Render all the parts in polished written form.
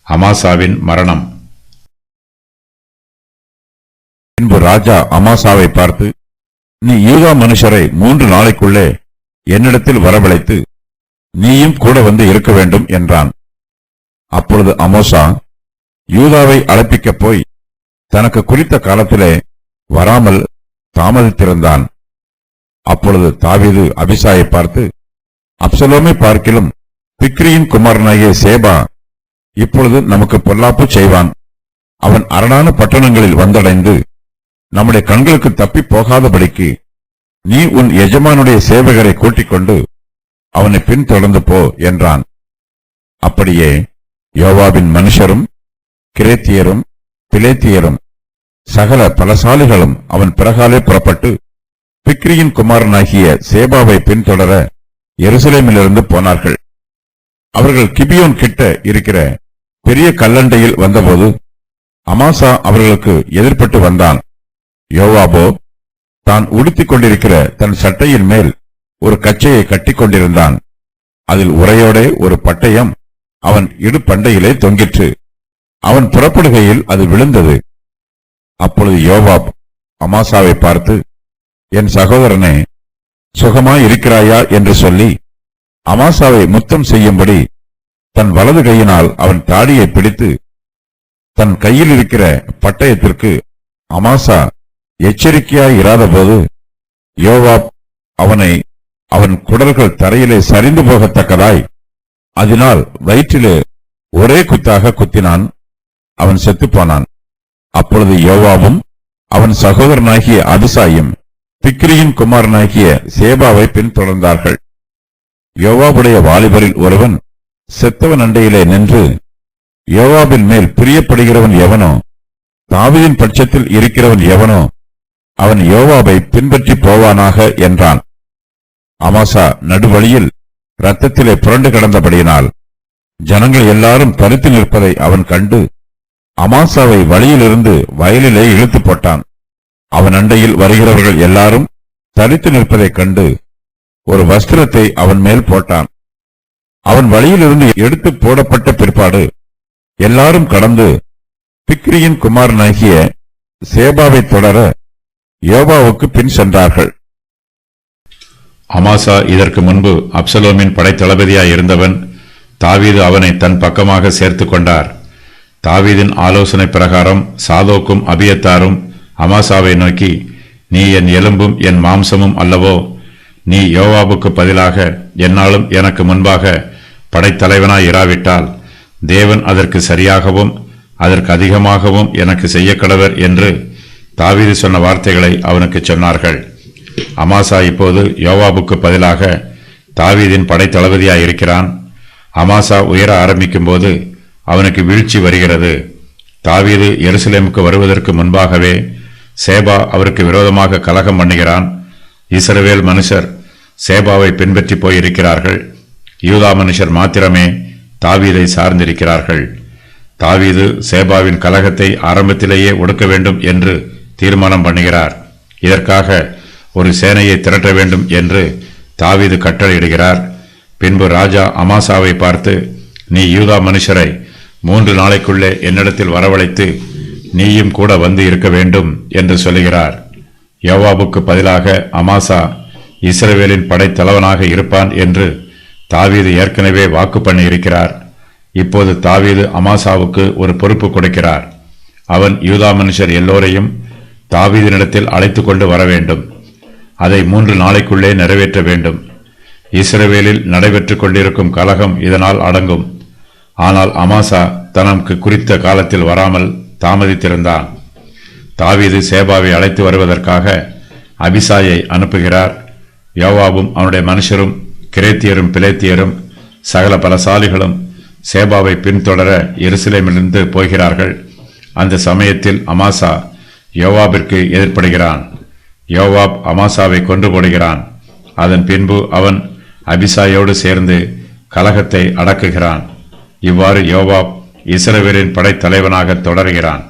அமாசாவின் மரணம். பின்பு ராஜா அமாசாவை பார்த்து, நீ யூதா மனுஷரை 3 நாளைக்குள்ளே என்னிடத்தில் வரவழைத்து நீயும் கூட வந்து இருக்க வேண்டும் என்றான். அப்பொழுது அமோசா யூதாவை அழைப்பிக்கப் போய் தனக்கு குறித்த காலத்திலே வராமல் தாமதித்திருந்தான். அப்பொழுது தாவீது அபிசாயை பார்த்து, அப்சலோமை பார்க்கிலும் பிக்ரியின் குமாரனாகிய சேபா இப்பொழுது நமக்கு பொல்லாப்பு செய்வான். அவன் அரணான பட்டணங்களில் வந்தடைந்து நம்முடைய கண்களுக்கு தப்பி போகாதபடிக்கு நீ உன் எஜமானுடைய சேவகரை கூட்டிக் கொண்டு அவனை பின்தொடர்ந்து போ என்றான். அப்படியே யோவாபின் மனுஷரும் கிரேத்தியரும் பிலேத்தியரும் சகல பலசாலிகளும் அவன் பிறகாலே புறப்பட்டு பிக்ரியின் குமாரனாகிய சேபாவை பின்தொடர எருசலேமிலிருந்து போனார்கள். அவர்கள் கிபியோன் கிட்ட இருக்கிற பெரிய கல்லண்டையில் வந்தபோது அமாசா அவர்களுக்கு எதிர்பட்டு வந்தான். யோவாபோ தான் உடுத்திக் கொண்டிருக்கிற தன் சட்டையின் மேல் ஒரு கச்சையை கட்டிக் கொண்டிருந்தான். அதில் உரையோட ஒரு பட்டயம் அவன் இடுப்பண்டையிலே தொங்கிற்று. அவன் புறப்படுகையில் அது விழுந்தது. அப்பொழுது யோவாப் அமாசாவை பார்த்து, என் சகோதரனே, சுகமாயிருக்கிறாயா என்று சொல்லி அமாசாவை முத்தம் செய்யும்படி தன் வலது கையினால் அவன் தாடியை பிடித்து தன் கையில் இருக்கிற பட்டயத்திற்கு அமாசா எச்சரிக்கையாயிராத போது யோவாப் அவனை அவன் குடல்கள் தரையிலே சரிந்து போகத்தக்கதாய் அதனால் வயிற்றிலே ஒரே குத்தாக குத்தினான். அவன் செத்துப்போனான். அப்பொழுது யோவாபும் அவன் சகோதரனாகிய அபிசாயும் பிக்ரியின் குமாரனாகிய சேபாவை பின்தொடர்ந்தார்கள். யோவாபுடைய வாலிபரில் ஒருவன் செத்தவன் அண்டையிலே நின்று, யோவாபின் மேல் பிரியப்படுகிறவன் எவனோ, தாவீதின் பட்சத்தில் இருக்கிறவன் எவனோ அவன் யோவாபை பின்பற்றி போவானாக என்றான். அமாசா நடுவழியில் இரத்தத்திலே புரண்டு கிடந்தபடியினால் ஜனங்கள் எல்லாரும் தரித்து நிற்பதை அவன் கண்டு அமாசாவை வழியிலிருந்து வயலிலே இழுத்து போட்டான். அவன் அண்டையில் வருகிறவர்கள் எல்லாரும் தரித்து நிற்பதைக் கண்டு ஒரு வஸ்திரத்தை அவன் மேல் போட்டான். அவன் வழியிலிருந்து எடுத்து போடப்பட்ட பிற்பாடு எல்லாரும் கடந்து பிக்ரியின் குமாரனாகிய சேபாவை தொடர யோவாவுக்கு பின் சென்றார்கள். அமாசா இதற்கு முன்பு அப்சலோமின் படைத்தளபதியாய் இருந்தவன். தாவீது அவனை தன் பக்கமாக சேர்த்துக் கொண்டார். தாவீதின் ஆலோசனை பிரகாரம் சாதோக்கும் அபியத்தாரும் அமாசாவை நோக்கி, நீ என் எலும்பும் என் மாம்சமும் அல்லவோ? நீ யோவாபுக்கு பதிலாக என்னாலும் எனக்கு முன்பாக படைத்தலைவனாய் இராவிட்டால் தேவன் அதற்கு சரியாகவும் அதற்கு அதிகமாகவும் எனக்கு செய்ய கடவர் என்று தாவீது சொன்ன வார்த்தைகளை அவனுக்கு சொன்னார்கள். அமாசா இப்போது யோவாபுக்கு பதிலாக தாவீதின் படைத்தளபதியாய் இருக்கிறான். அமாசா உயர ஆரம்பிக்கும் போது அவனுக்கு வீழ்ச்சி வருகிறது. தாவீது எருசலேமுக்கு வருவதற்கு முன்பாகவே சேபா அவருக்கு விரோதமாக கலகம் பண்ணுகிறான். இஸ்ரவேல் மனுஷர் சேபாவை பின்பற்றி போயிருக்கிறார்கள். யூதா மனுஷர் மாத்திரமே தாவீதை சார்ந்திருக்கிறார்கள். தாவீது சேபாவின் கலகத்தை ஆரம்பத்திலேயே ஒடுக்க வேண்டும் என்று தீர்மானம் பண்ணுகிறார். இதற்காக ஒரு சேனையை திரட்ட வேண்டும் என்று தாவீது கட்டளையிடுகிறார். பின்பு ராஜா அமாசாவை பார்த்து, நீ யூதா மனுஷரை 3 நாளைக்குள்ளே என்னிடத்தில் வரவழைத்து நீயும் கூட வந்து இருக்க வேண்டும் என்று சொல்லுகிறார். யோவாபுக்கு பதிலாக அமாசா இஸ்ரவேலின் படைத்தலைவனாக இருப்பான் என்று தாவீது ஏற்கனவே வாக்கு பண்ணி இருக்கிறார். இப்போது தாவீது அமாசாவுக்கு ஒரு பொறுப்பு கொடுக்கிறார். அவன் யூதா மனுஷர் எல்லோரையும் தாவீதினிடத்தில் அழைத்து கொண்டு வர வேண்டும். அதை 3 நாளைக்குள்ளே நிறைவேற்ற வேண்டும். இஸ்ரவேலில் நடைபெற்றுக் கொண்டிருக்கும் கலகம் இதனால் அடங்கும். ஆனால் அமாசா தனக்கு குறித்த காலத்தில் வராமல் தாமதித்திருந்தான். தாவீது சேபாவை அழைத்து வருவதற்காக அபிசாயை அனுப்புகிறார். யோவாபும் அவனுடைய மனுஷரும் கிரேத்தியரும் பிலேத்தியரும் சகல பலசாலிகளும் சேபாவை பின்தொடர எருசலேமிலிருந்து போகிறார்கள். அந்த சமயத்தில் அமாசா யோவாபிற்கு எதிர்ப்படுகிறான். யோவாப் அமாசாவை கொன்று போடுகிறான். அதன் பின்பு அவன் அபிசாயோடு சேர்ந்து கலகத்தை அடக்குகிறான். இவ்வாறு யோவாப் இஸ்ரவேலின் படைத்தலைவனாக தொடர்கிறான்.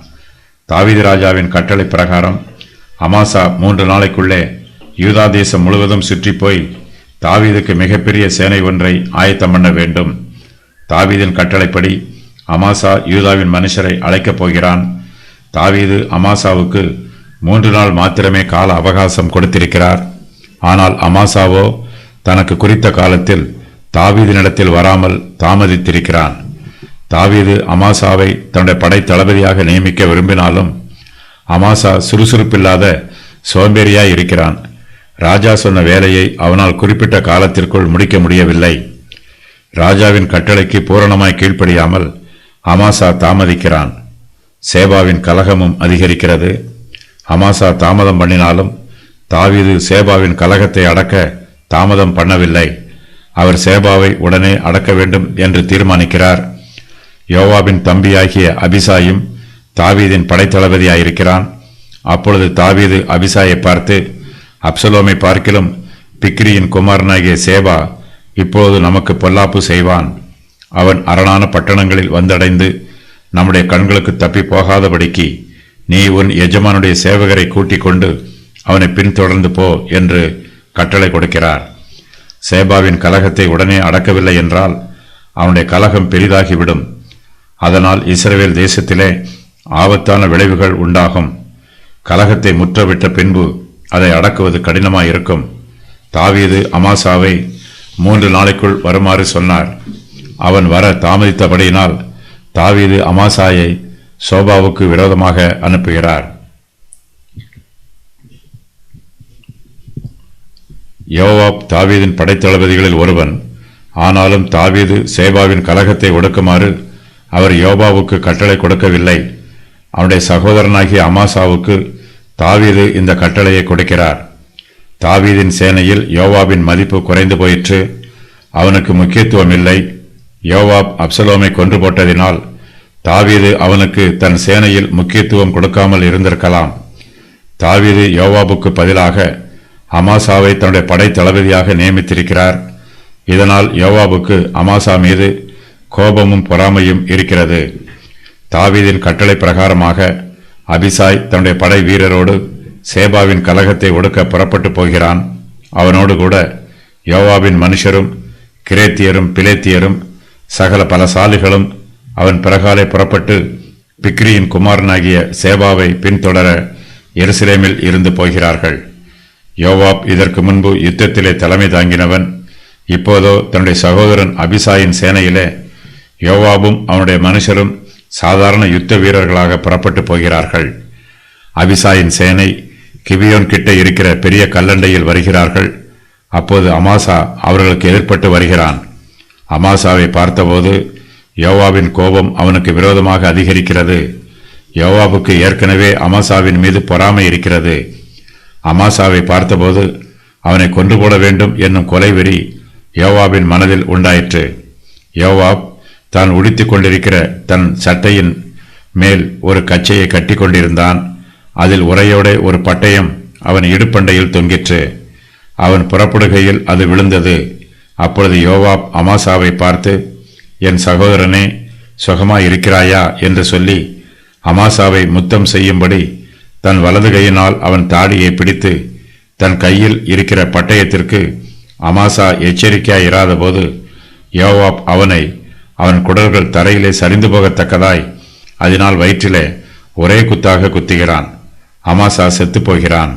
தாவீது ராஜாவின் கட்டளை பிரகாரம் அமாசா 3 நாளைக்குள்ளே யூதா தேசம் முழுவதும் சுற்றி போய் தாவீதுக்கு மிகப்பெரிய சேனை ஒன்றை ஆயத்தம் பண்ண வேண்டும். தாவீதின் கட்டளைப்படி அமாசா யூதாவின் மனுஷரை அழைக்கப் போகிறான். தாவீது அமாசாவுக்கு 3 நாள் மாத்திரமே கால அவகாசம் கொடுத்திருக்கிறார். ஆனால் அமாசாவோ தனக்கு குறித்த காலத்தில் தாவீதினிடத்தில் வராமல் தாமதித்திருக்கிறான். தாவீது அமாசாவை தன்னுடைய படை தளபதியாக நியமிக்க விரும்பினாலும் அமாசா சுறுசுறுப்பில்லாத சோம்பேறியாய் இருக்கிறான். ராஜா சொன்ன வேலையை அவனால் குறிப்பிட்ட காலத்திற்குள் முடிக்க முடியவில்லை. ராஜாவின் கட்டளைக்கு பூரணமாய் கீழ்ப்படியாமல் அமாசா தாமதிக்கிறான். சேபாவின் கலகமும் அதிகரிக்கிறது. அமாசா தாமதம் பண்ணினாலும் தாவீது சேபாவின் கலகத்தை அடக்க தாமதம் பண்ணவில்லை. அவர் சேபாவை உடனே அடக்க வேண்டும் என்று தீர்மானிக்கிறார். யோவாபின் தம்பியாகிய அபிசாயும் தாவீதின் படைத்தளபதியாயிருக்கிறான். அப்பொழுது தாவீது அபிசாயை பார்த்து, அப்சலோமை பார்க்கிலும் பிக்ரியின் குமாரனாகிய சேபா இப்பொழுது நமக்கு பொல்லாப்பு செய்வான். அவன் அரணான பட்டணங்களில் வந்தடைந்து நம்முடைய கண்களுக்கு தப்பி போகாதபடிக்கு நீ உன் எஜமானுடைய சேவகரை கூட்டிக் கொண்டு அவனை பின்தொடர்ந்து போ என்று கட்டளை கொடுக்கிறார். சேபாவின் கலகத்தை உடனே அடக்கவில்லை என்றால் அவனுடைய கலகம் பெரிதாகிவிடும். அதனால் இஸ்ரவேல் தேசத்திலே ஆபத்தான விளைவுகள் உண்டாகும். கலகத்தை முற்றவிட்ட பின்பு அதை அடக்குவது கடினமாயிருக்கும். தாவீது அமாசாவை 3 நாளைக்குள் வருமாறு சொன்னார். அவன் வர தாமதித்தபடியினால் தாவீது அமாசாயை சோபாவுக்கு விரோதமாக அனுப்புகிறார். யோவாப் தாவீதின் படைத்தளபதிகளில் ஒருவன். ஆனாலும் தாவீது சேபாவின் கலகத்தை ஒடுக்குமாறு அவர் யோவாவுக்கு கட்டளை கொடுக்கவில்லை. அவனுடைய சகோதரனாகிய அமாசாவுக்கு தாவீது இந்த கட்டளையை கொடுக்கிறார். தாவீதின் சேனையில் யோவாபின் மதிப்பு குறைந்து போயிற்று. அவனுக்கு முக்கியத்துவம் இல்லை. யோவாப் அப்சலோமை கொன்று போட்டதினால் தாவீது அவனுக்கு தன் சேனையில் முக்கியத்துவம் கொடுக்காமல் இருந்திருக்கலாம். தாவீது யோவாபுக்கு பதிலாக அமாசாவை தன்னுடைய படை தளபதியாக நியமித்திருக்கிறார். இதனால் யோவாபுக்கு அமாசா மீது கோபமும் பொறாமையும் இருக்கிறது. தாவீதின் கட்டளை பிரகாரமாக அபிசாய் தன்னுடைய படை வீரரோடு சேபாவின் கலகத்தை ஒடுக்க புறப்பட்டு போகிறான். அவனோடு கூட யோவாபின் மனுஷரும் கிரேத்தியரும் பிலேத்தியரும் சகல பலசாலிகளும் அவன் பிறகாலே புறப்பட்டு பிக்ரியின் குமாரனாகிய சேபாவை பின்தொடர எருசலேமில் இருந்து போகிறார்கள். யோவாப் இதற்கு முன்பு யுத்தத்திலே தலைமை தாங்கினவன். இப்போதோ தன்னுடைய சகோதரன் அபிசாயின் சேனையிலே யோவாபும் அவனுடைய மனுஷரும் சாதாரண யுத்த வீரர்களாக புறப்பட்டு போகிறார்கள். அபிசாயின் சேனை கிபியோன் கிட்ட இருக்கிற பெரிய கல்லண்டையில் வருகிறார்கள். அப்போது அமாசா அவர்களுக்கு எதிர்ப்பட்டு வருகிறான். அமாசாவை பார்த்தபோது யோவாபின் கோபம் அவனுக்கு விரோதமாக அதிகரிக்கிறது. யோவாபுக்கு ஏற்கனவே அமாசாவின் மீது பொறாமை இருக்கிறது. அமாசாவை பார்த்தபோது அவனை கொன்று போட வேண்டும் என்னும் கொலைவெறி யோவாபின் மனதில் உண்டாயிற்று. யோவாப் தான் உடுத்திக் கொண்டிருக்கிற தன் சட்டையின் மேல் ஒரு கச்சையை கட்டி கொண்டிருந்தான். அதில் உரையோட ஒரு பட்டயம் அவன் இடுப்பண்டையில் தொங்கிற்று. அவன் புறப்படுகையில் அது விழுந்தது. அப்பொழுது யோவாப் அமாசாவை பார்த்து, என் சகோதரனே, சுகமாய் இருக்கிறாயா என்று சொல்லி அமாசாவை முத்தம் செய்யும்படி தன் வலது கையினால் அவன் தாடியை பிடித்து தன் கையில் இருக்கிற பட்டயத்திற்கு அமாசா எச்சரிக்கையாயிராத போது யோவாப் அவனை அவன் குடல்கள் தரையிலே சரிந்து போகத்தக்கதாய் அதனால் வயிற்றிலே ஒரே குத்தாக குத்துகிறான். அமாசா செத்துப் போகிறான்.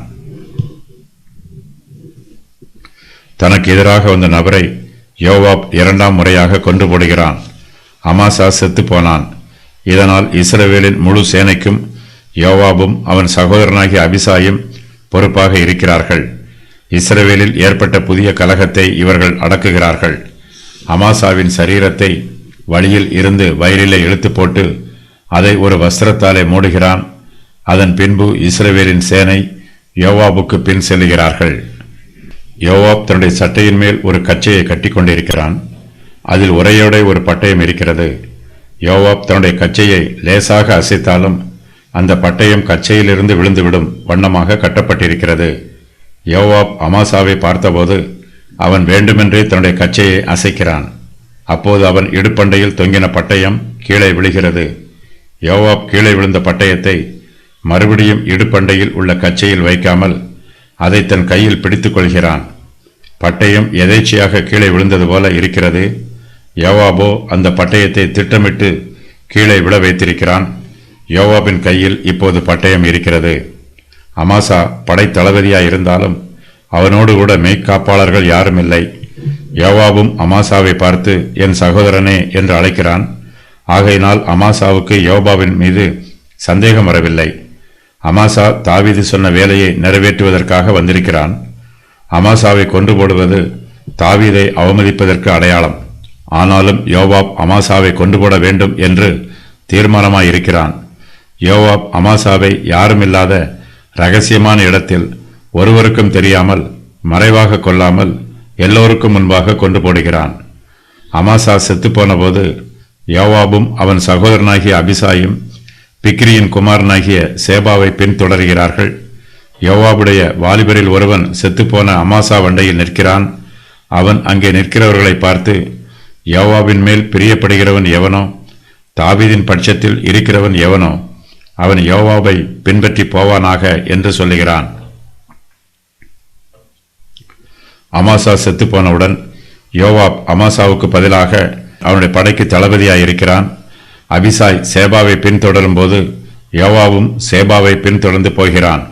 தனக்கு எதிராக வந்த நபரை யோவாப் 2ஆம் முறையாக கொண்டு போடுகிறான். அமாசா செத்து போனான். இதனால் இஸ்ரவேலின் முழு சேனைக்கும் யோவாபும் அவன் சகோதரனாகிய அபிசாயும் பொறுப்பாக இருக்கிறார்கள். இஸ்ரவேலில் ஏற்பட்ட புதிய கலகத்தை இவர்கள் அடக்குகிறார்கள். அமாசாவின் சரீரத்தை வழியில் இருந்து வயலிலே இழுத்து போட்டு அதை ஒரு வஸ்திரத்தாலே மூடுகிறான். அதன் பின்பு இஸ்ரவேலின் சேனை யோவாபுக்கு பின் செல்லுகிறார்கள். யோவாப் தன்னுடைய சட்டையின் மேல் ஒரு கச்சையை கட்டி கொண்டிருக்கிறான். அதில் உரையோட ஒரு பட்டயம் இருக்கிறது. யோவாப் தன்னுடைய கச்சையை லேசாக அசைத்தாலும் அந்த பட்டயம் கச்சையிலிருந்து விழுந்துவிடும் வண்ணமாக கட்டப்பட்டிருக்கிறது. யோவாப் அமாசாவை பார்த்தபோது அவன் வேண்டுமென்றே தன்னுடைய கச்சையை அசைக்கிறான். அப்போது அவன் இடுப்பண்டையில் தொங்கின பட்டயம் கீழே விழுகிறது. யோவாப் கீழே விழுந்த பட்டயத்தை மறுபடியும் இடுப்பண்டையில் உள்ள கச்சையில் வைக்காமல் அதை தன் கையில் பிடித்துக் கொள்கிறான். பட்டயம் எதேச்சையாக கீழே விழுந்தது போல இருக்கிறது. யோவாபோ அந்த பட்டயத்தை திட்டமிட்டு கீழே விழ வைத்திருக்கிறான். யோவாபின் கையில் இப்போது பட்டயம் இருக்கிறது. அமாசா படை தளபதியாய் இருந்தாலும் அவனோடு கூட மெய்க்காப்பாளர்கள் யாரும் இல்லை. யோவாபும் அமாசாவை பார்த்து என் சகோதரனே என்று அழைக்கிறான். ஆகையினால் அமாசாவுக்கு யோவாபின் மீது சந்தேகம் வரவில்லை. அமாசா தாவீது சொன்ன வேலையை நிறைவேற்றுவதற்காக வந்திருக்கிறான். அமாசாவை கொன்று போடுவது தாவீதை அவமதிப்பதற்கு அடையாளம். ஆனாலும் யோவாப் அமாசாவை கொண்டு போட வேண்டும் என்று தீர்மானமாயிருக்கிறான். யோவாப் அமாசாவை யாருமில்லாத இரகசியமான இடத்தில் ஒருவருக்கும் தெரியாமல் மறைவாக கொள்ளாமல் எல்லோருக்கும் முன்பாக கொண்டு போடுகிறான். அமாசா செத்துப்போன போது யோவாபும் அவன் சகோதரனாகிய அபிசாயும் பிக்ரியின் குமாரனாகிய சேபாவை பின்தொடர்கிறார்கள். யோவாபுடைய வாலிபரில் ஒருவன் செத்துப்போன அமாசா வண்டையில் நிற்கிறான். அவன் அங்கே நிற்கிறவர்களை பார்த்து, யோவாபின் மேல் பிரியப்படுகிறவன் எவனோ, தாவீதின் பட்சத்தில் இருக்கிறவன் எவனோ, அவன் யோவாபை பின்பற்றி போவானாக என்று சொல்லுகிறான். அமாசா செத்துப்போனவுடன் யோவாப் அமாசாவுக்கு பதிலாக அவனுடைய படைக்கு தளபதியாயிருக்கிறான். அபிசாய் சேபாவை பின்தொடரும் போது யோவாவும் சேபாவை பின்தொடர்ந்து போகிறான்.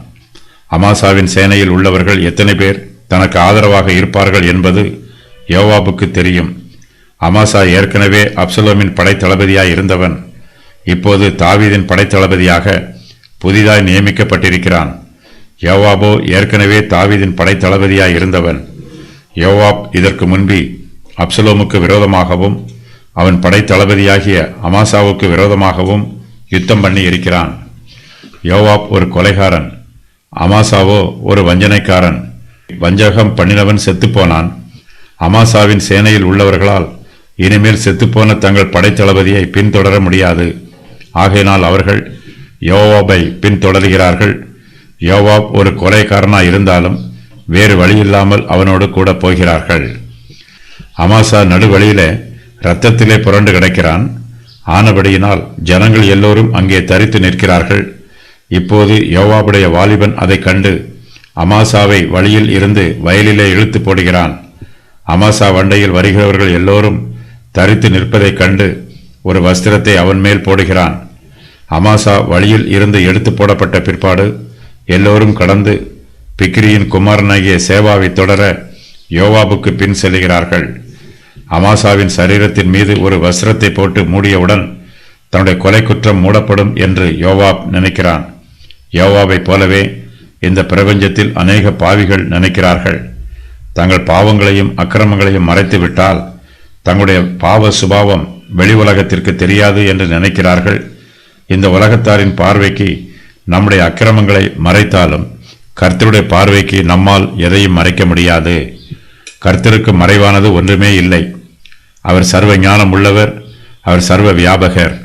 அமாசாவின் சேனையில் உள்ளவர்கள் எத்தனை பேர் தனக்கு ஆதரவாக இருப்பார்கள் என்பது யோவாபுக்கு தெரியும். அமாசா ஏற்கனவே அப்சலோமின் படை தளபதியாய் இருந்தவன். இப்போது தாவீதின் படை தளபதியாக புதிதாய் நியமிக்கப்பட்டிருக்கிறான். யோவாபோ ஏற்கனவே தாவீதின் படை தளபதியாய் இருந்தவன். யோவாப் இதற்கு முன்பி அப்சலோமுக்கு விரோதமாகவும் அவன் படை தளபதியாகிய அமாசாவுக்கு விரோதமாகவும் யுத்தம் பண்ணி இருக்கிறான். யோவாப் ஒரு கொலைகாரன், அமாசாவோ ஒரு வஞ்சனைக்காரன். வஞ்சகம் பண்ணினவன் செத்துப்போனான். அமாசாவின் சேனையில் உள்ளவர்களால் இனிமேல் செத்துப்போன தங்கள் படைத்தளபதியை பின்தொடர முடியாது. ஆகையினால் அவர்கள் யோவாபை பின்தொடர்கிறார்கள். யோவாப் ஒரு கொலைக்காரனாய் இருந்தாலும் வேறு வழியில்லாமல் அவனோடு கூட போகிறார்கள். அமாசா நடுவழியில இரத்தத்திலே புரண்டு கிடக்கிறான். ஆனபடியினால் ஜனங்கள் எல்லோரும் அங்கே தரித்து நிற்கிறார்கள். இப்போது யோவாபுடைய வாலிபன் அதை கண்டு அமாசாவை வழியில் இருந்து வயலிலே இழுத்து போடுகிறான். அமாசா வண்டையில் வருகிறவர்கள் எல்லோரும் தரித்து நிற்பதைக் கண்டு ஒரு வஸ்திரத்தை அவன் மேல் போடுகிறான். அமாசா வழியில் இருந்து எடுத்து போடப்பட்ட பிற்பாடு எல்லோரும் கடந்து பிக்ரியின் குமாரனாகிய சேபாவை தொடர யோவாபுக்கு பின் செல்கிறார்கள். அமாசாவின் சரீரத்தின் மீது ஒரு வஸ்திரத்தை போட்டு மூடியவுடன் தன்னுடைய கொலை குற்றம் மூடப்படும் என்று யோவாப் நினைக்கிறான். யோவாபை போலவே இந்த பிரபஞ்சத்தில் அநேக பாவிகள் நினைக்கிறார்கள். தங்கள் பாவங்களையும் அக்கிரமங்களையும் மறைத்து விட்டால் தங்களுடைய பாவ சுபாவம் வெளி உலகத்திற்கு தெரியாது என்று நினைக்கிறார்கள். இந்த உலகத்தாரின் பார்வைக்கு நம்முடைய அக்கிரமங்களை மறைத்தாலும் கர்த்தருடைய பார்வைக்கு நம்மால் எதையும் மறைக்க முடியாது. கர்த்தருக்கு மறைவானது ஒன்றுமே இல்லை. அவர் சர்வ ஞானம் உள்ளவர், அவர் சர்வ வியாபகர்.